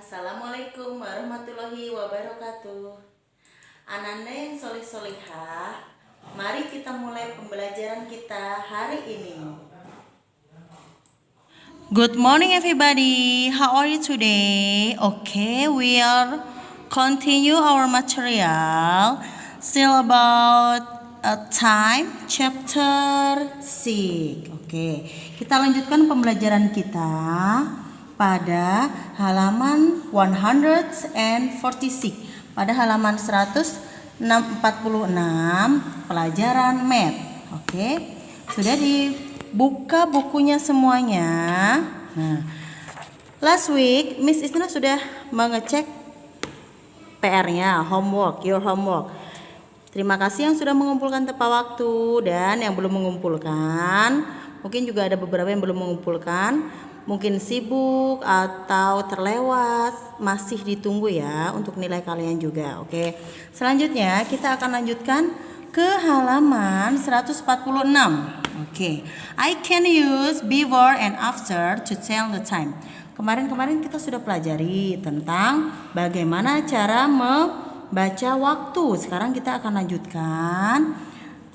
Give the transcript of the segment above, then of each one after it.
Assalamualaikum warahmatullahi wabarakatuh. Ananda yang solih-solihah, mari kita mulai pembelajaran kita hari ini. Good morning everybody. How are you today? Okay, we are continue our material still about time chapter 6. Okay, kita lanjutkan pembelajaran kita pada halaman 146, pada halaman 146 pelajaran math. Oke, sudah dibuka bukunya semuanya. Nah, last week Miss Isna sudah mengecek PR-nya, your homework. Terima kasih yang sudah mengumpulkan tepat waktu, dan yang belum mengumpulkan, mungkin juga ada beberapa yang belum mengumpulkan, mungkin sibuk atau terlewat, masih ditunggu ya untuk nilai kalian juga. Oke. Selanjutnya kita akan lanjutkan ke halaman 146. Oke. I can use before and after to tell the time. Kemarin kita sudah pelajari tentang bagaimana cara membaca waktu. Sekarang kita akan lanjutkan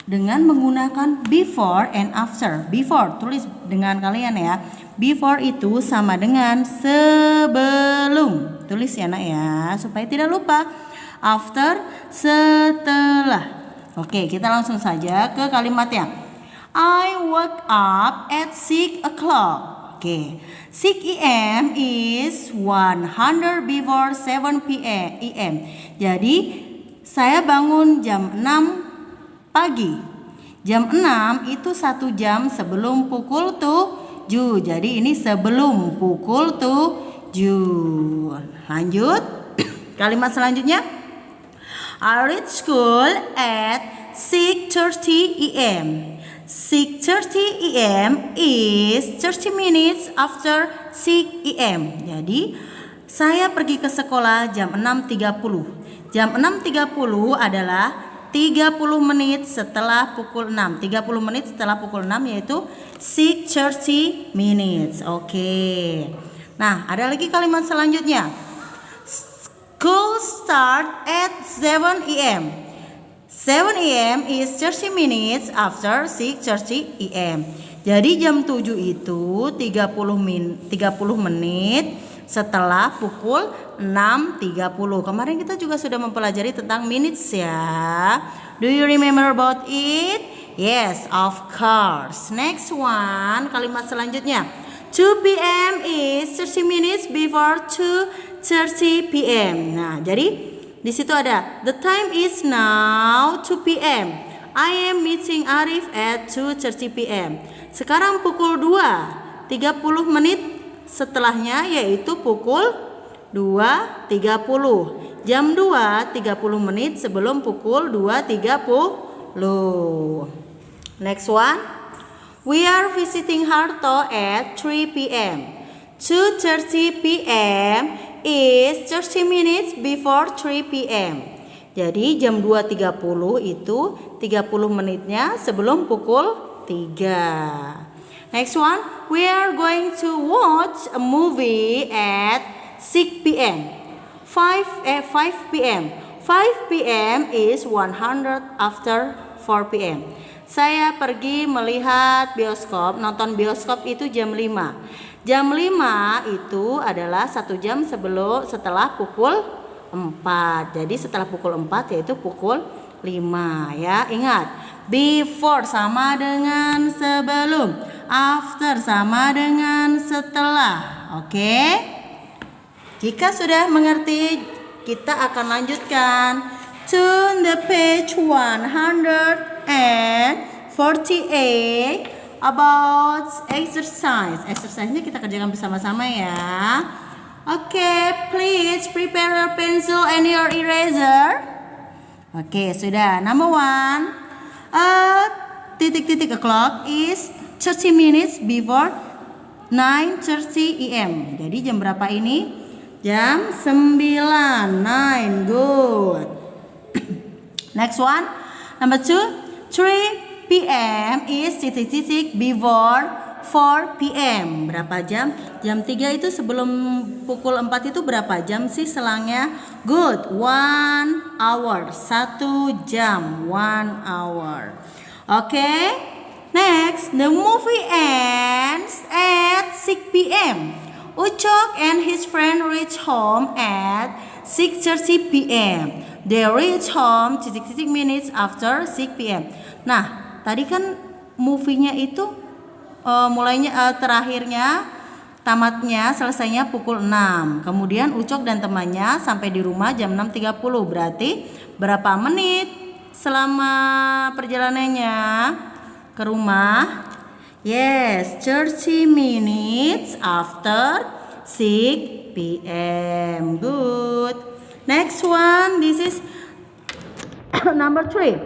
dengan menggunakan before and after. Before, tulis dengan kalian ya. Before itu sama dengan sebelum. Tulis ya nak ya, supaya tidak lupa. After, setelah. Oke, kita langsung saja ke kalimatnya. I woke up at 6 o'clock. Oke, 6 a.m. is 100 before 7 p.m. Jadi, saya bangun jam 6 pagi. Jam 6 itu 1 jam sebelum pukul 7. Jadi ini sebelum pukul 7. Lanjut. Kalimat selanjutnya. I reach school at 6:30 a.m. 6:30 a.m. is 30 minutes after 6 a.m. Jadi saya pergi ke sekolah jam 6.30. Jam 6.30 adalah 30 menit setelah pukul 6. 30 menit setelah pukul 6 yaitu 6:30 minutes. Oke. Nah, ada lagi kalimat selanjutnya. School start at 7 a.m. 7 a.m. is 30 minutes after 6:30 a.m. Jadi jam 7 itu 30 menit setelah pukul 6.30. Kemarin kita juga sudah mempelajari tentang minutes ya. Do you remember about it? Yes, of course. Next one, kalimat selanjutnya. 2 p.m. is 30 minutes before 2:30 p.m. Nah, jadi di situ ada the time is now 2 p.m. I am meeting Arif at 2:30 p.m. Sekarang pukul 2, 30 menit setelahnya yaitu pukul 2.30. Jam 2, 30 menit sebelum pukul 2.30. Next one. We are visiting Harto at 3 p.m. 2:30 p.m. is 30 minutes before 3 p.m. Jadi jam 2.30 itu 30 menitnya sebelum pukul 3. Next one. We are going to watch a movie at 6 p.m. 5 p.m. 5 p.m. is 100 after 4 p.m. Saya pergi melihat bioskop, nonton bioskop itu jam 5. Jam 5 itu adalah 1 jam setelah pukul 4. Jadi setelah pukul 4 yaitu pukul 5 ya. Ingat, before sama dengan sebelum, after sama dengan setelah. Oke? Jika sudah mengerti, kita akan lanjutkan. Turn the page 148 about exercise. Exercise-nya kita kerjakan bersama-sama ya. Oke, please prepare your pencil and your eraser. Oke, sudah. Number 1. Titik-titik o'clock is 30 minutes before 9:30 a.m. Jadi jam berapa ini? Jam 9. 9. Good. Next one. Number 2. 3 p.m. is titik-titik before 4 p.m. Berapa jam? Jam 3 itu sebelum pukul 4 itu berapa jam sih selangnya? Good, 1 hour. 1 jam, 1 hour. Oke. Next, the movie ends at 6 p.m. Ucok and his friend reach home at 6:30 p.m. They reach home minutes after 6 p.m. Nah, tadi kan movie-nya itu tamatnya selesainya pukul 6. Kemudian Ucok dan temannya sampai di rumah jam 6.30. Berarti berapa menit selama perjalanannya ke rumah? Yes, 30 minutes after 6 p.m. Good. Next one, this is number 3.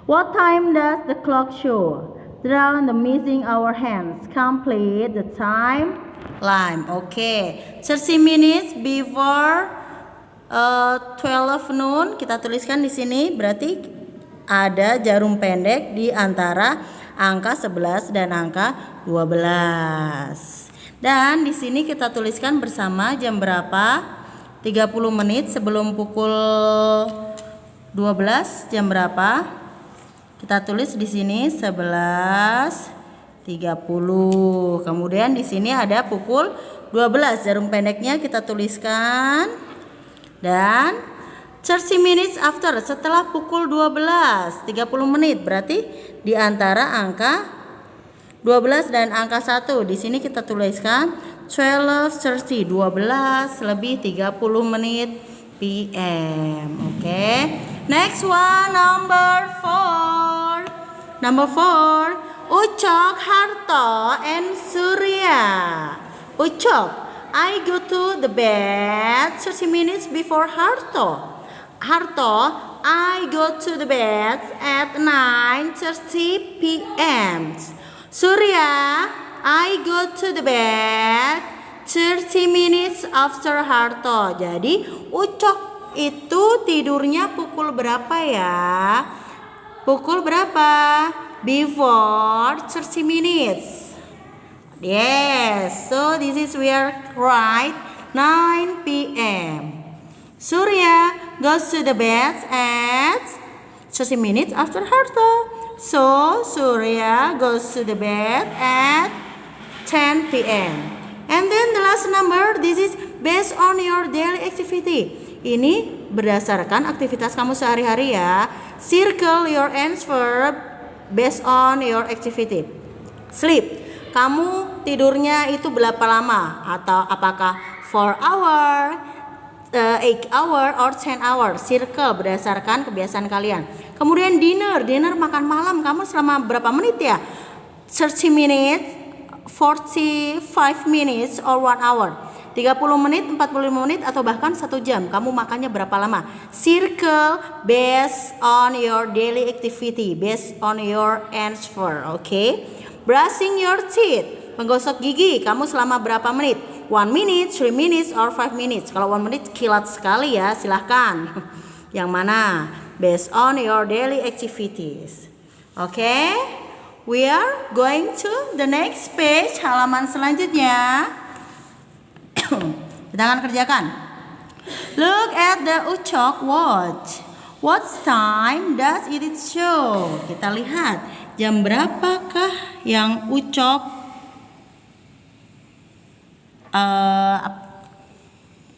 What time does the clock show? Draw the missing hour hands. Complete the time line. Okay, 30 minutes before 12 noon. Kita tuliskan di sini. Berarti ada jarum pendek di antara angka 11 dan angka 12. Dan di sini kita tuliskan bersama jam berapa? 30 menit sebelum pukul 12 jam berapa? Kita tulis di sini 11.30. Kemudian di sini ada pukul 12. Jarum pendeknya kita tuliskan. Dan 30 minutes after, setelah pukul 12, 30 menit. Berarti di antara angka 12 dan angka 1. Di sini kita tuliskan 12:30, 12 lebih 30 menit PM. Oke. Next one, number 4. Number 4, Ucok, Harto, and Surya. Ucok, I go to the bed 30 minutes before Harto. Harto, I go to the bed at 9:30 p.m. Surya, I go to the bed 30 minutes after Harto. Jadi Ucok itu tidurnya pukul berapa ya? Pukul berapa? Before 30 minutes. Yes, so this is we are right 9 p.m. Surya goes to the bed at 30 minutes after Harto. So Surya goes to the bed at 10 p.m. And then the last number, this is based on your daily activity. Ini berdasarkan aktivitas kamu sehari-hari ya. Circle your answer based on your activity. Sleep. Kamu tidurnya itu berapa lama? Atau apakah 4 hour, 8 hour, or 10 hour? Circle berdasarkan kebiasaan kalian. Kemudian dinner makan malam. Kamu selama berapa menit ya? 30 minutes, 45 minutes, or 1 hour. 30 menit, 45 menit, atau bahkan 1 jam. Kamu makannya berapa lama? Circle based on your daily activity, based on your answer. Okay? Brushing your teeth, menggosok gigi. Kamu selama berapa menit? 1 minute, 3 minutes, or 5 minutes. Kalau 1 minute kilat sekali ya, silahkan. Yang mana? Based on your daily activities. Okay? We are going to the next page, halaman selanjutnya. Kita akan kerjakan. Look at the Ucok watch. What time does it show? Kita lihat jam berapakah yang Ucok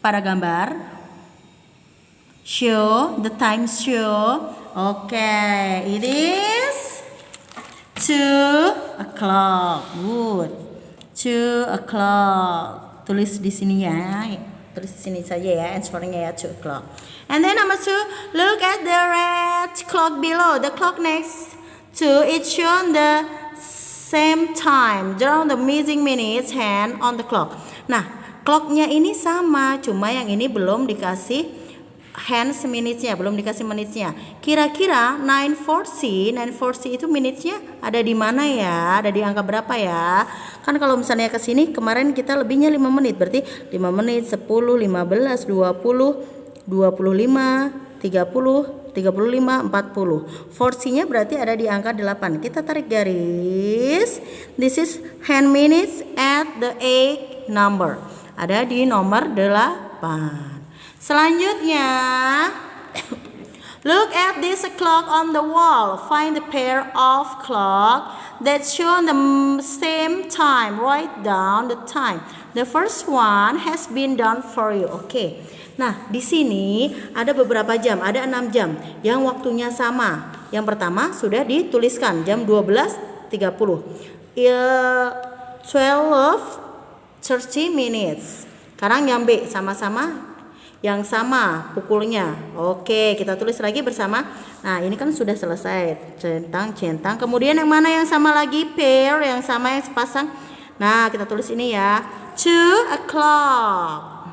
pada gambar. Show, the time show. Okay, it is 2 o'clock. Good. 2 o'clock. Tulis di sini ya. Tulis di sini saja ya. Answernya ya 2 o'clock. And then number 2, look at the red clock below. The clock next to it shown the same time. Draw the missing minutes hand on the clock. Nah, clocknya ini sama, cuma yang ini belum dikasih hands minutes-nya, belum dikasih menitsnya. Kira-kira 9:40 itu minutes-nya ada di mana ya? Ada di angka berapa ya? Kan kalau misalnya ke sini kemarin kita lebihnya 5 menit, berarti 5 menit, 10, 15, 20, 25, 30, 35, 40. 40-nya berarti ada di angka 8. Kita tarik garis. This is 10 minutes at the 8 number. Ada di nomor 8. Selanjutnya, look at this clock on the wall. Find the pair of clock that show the same time. Write down the time. The first one has been done for you. Oke. Nah, di sini ada beberapa jam, ada 6 jam yang waktunya sama. Yang pertama sudah dituliskan jam 12.30. 12:30 minutes. Sekarang yang B sama-sama yang sama pukulnya. Oke, kita tulis lagi bersama. Nah, ini kan sudah selesai. Centang. Kemudian yang mana yang sama lagi? Pair, yang sama yang sepasang. Nah, kita tulis ini ya. 2 o'clock.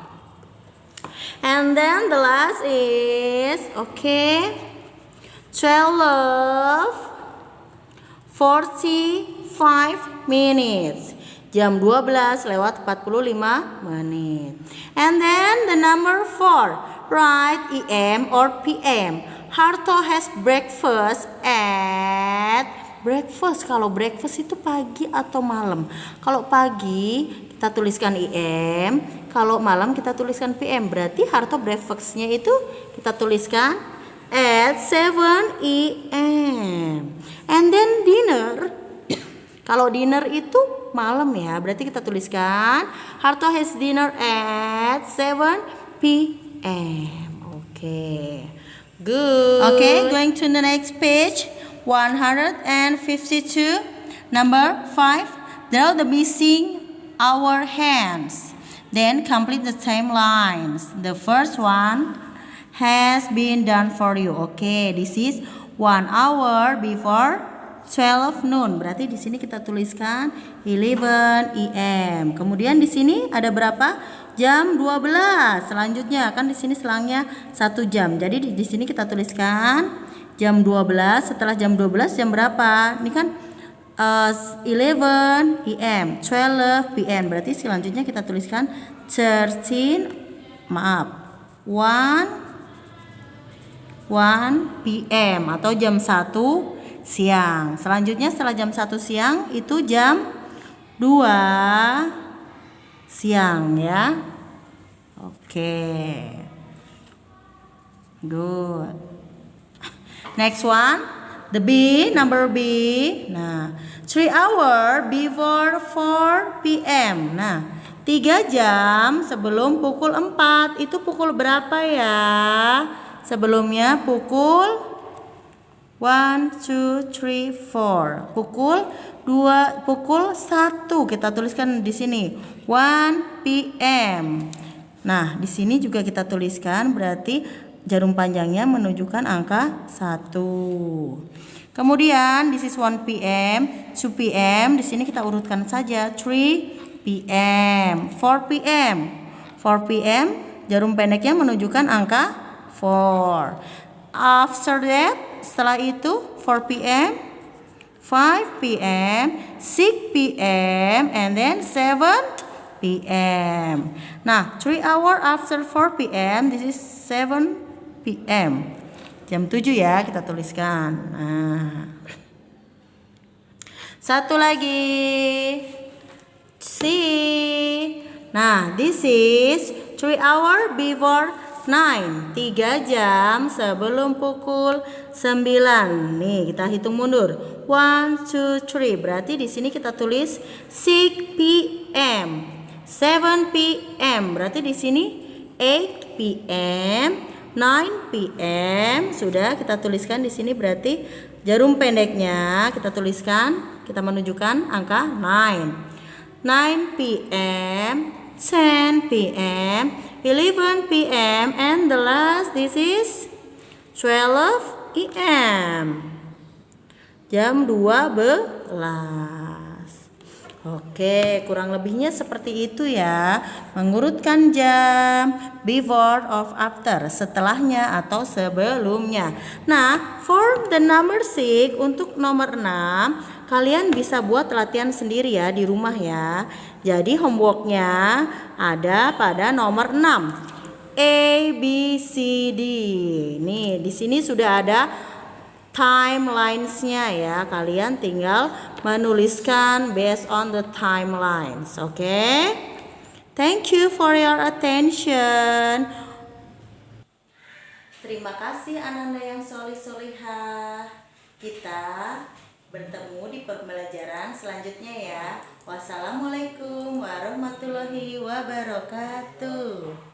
And then the last is 12:45 minutes. Jam 12:45 menit. And then the number 4, write AM or PM. Harto has breakfast at breakfast. Kalau breakfast itu pagi atau malam. Kalau pagi kita tuliskan IM, kalau malam kita tuliskan PM. Berarti Harto breakfastnya itu kita tuliskan at 7 AM. And then dinner. Kalau dinner itu malam ya, berarti kita tuliskan Harto has dinner at 7 PM. Oke. Good. Okay, going to the next page. 152. Number 5. Draw the missing hour hands. Then complete the same lines. The first one has been done for you. Okay, this is 1 hour before 12 noon. Berarti di sini kita tuliskan 11 AM. Kemudian di sini ada berapa? Jam 12. Selanjutnya kan di sini selangnya 1 jam. Jadi di sini kita tuliskan jam 12. Setelah jam 12 jam berapa? Ini kan 11 AM, 12 PM. Berarti selanjutnya kita tuliskan 1 PM atau jam 1 siang. Selanjutnya setelah jam 1 siang itu jam 2 siang ya. Oke. Good. Next one, the B, number B. Nah, 3 hour before 4 PM. Nah, 3 jam sebelum pukul 4. Itu pukul berapa ya? Sebelumnya pukul 1, 2, 3, 4. Pukul 1 kita tuliskan di sini 1 PM. Nah, di sini juga kita tuliskan berarti jarum panjangnya menunjukkan angka 1. Kemudian this is 1 PM, 2 PM. Di sini kita urutkan saja 3 PM, 4 PM. 4 PM jarum pendeknya menunjukkan angka 4. After that, setelah itu 4 PM, 5 PM, 6 PM, and then 7 PM. Nah, 3 hour after 4 PM, this is 7 PM. Jam 7 ya kita tuliskan. Nah. Satu lagi. C. Nah, this is 3 hour before 9. 3 jam sebelum pukul 9. Nih, kita hitung mundur. 1, 2, 3. Berarti di sini kita tulis 6 PM. 7 PM. Berarti di sini 8 PM. 9 PM. Sudah kita tuliskan di sini berarti jarum pendeknya kita tuliskan, kita menunjukkan angka 9. 9 PM, 10 PM, 11 PM, and the last this is 12 AM. Jam 12. Oke, kurang lebihnya seperti itu ya. Mengurutkan jam before of after, setelahnya atau sebelumnya. Nah, for the number 6, untuk nomor 6, kalian bisa buat latihan sendiri ya di rumah ya. Jadi homeworknya ada pada nomor 6. A, B, C, D. Nih, di sini sudah ada timelines-nya ya. Kalian tinggal menuliskan based on the timelines, oke? Thank you for your attention. Terima kasih Ananda yang solih-solihah. Kita bertemu di pembelajaran selanjutnya ya. Wassalamualaikum warahmatullahi wabarakatuh.